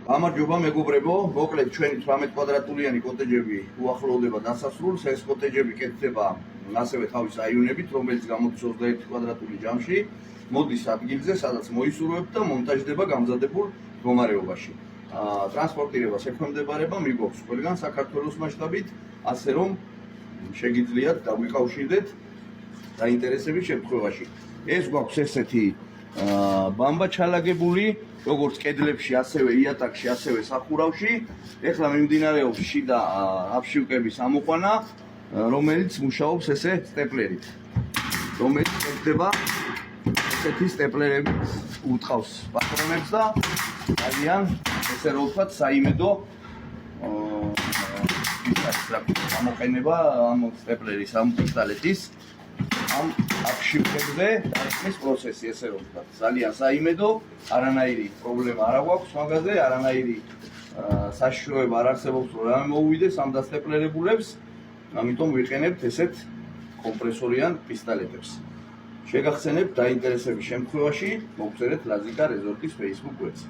გამარჯობა მეგობრებო, მოკლედ ჩვენი 18 კვადრატულიანი კოტეჯები უახლოვდება დასასრულს. ეს კოტეჯები კეთდება ასევე თავის აიუნებით, რომელიც გამოდის 21 კვადრატული ჯამში, მოდის ადგილზე, სადაც მოისურვებთ და მონტაჟდება გამზადებულ მდგომარეობაში. ტრანსპორტირებას ექვემდებარება მიგვაქვს ყველგან საქართველოს მასშტაბით, ასე რომ შეგიძლიათ დაგვიკავშირდეთ დაინტერესების შემთხვევაში. ეს გვაქვს ესეთი ბამბა ჩალაგებული, როგორც კედლებში, ასევე იატაკში, ასევე სახურავში. ეხლა მიმდინარეობს შიდა აფშიუკების ამოყვანა, რომელიც მუშაობს ესე სტეპლერით, რომელიც ეკდება ესეთი სტეპლერებით უტყავს პატრონებს და ძალიან ესე რომ ვთქვათ საიმედო ამოყენება ამ სტეპლერის, ამ პისტალეტის ამ აფშიუკებზე დაისმის პროცესი, ესე რომ ვთქვათ, ძალიან საიმედო, არანაირი პრობლემა არ აქვს მაგაზე, არანაირი საშიშროება არ არსებობს, რომ რამე მოუვიდეს ამ დასტეპლერებულებს, ამიტომ ვიყენებთ ესეთ კომპრესორიან პისტალეტებს. შეგახსენებთ დაინტერესების შემთხვევაში მოგწერეთ ლაზიკა რეზორტის Facebook გვერდზე.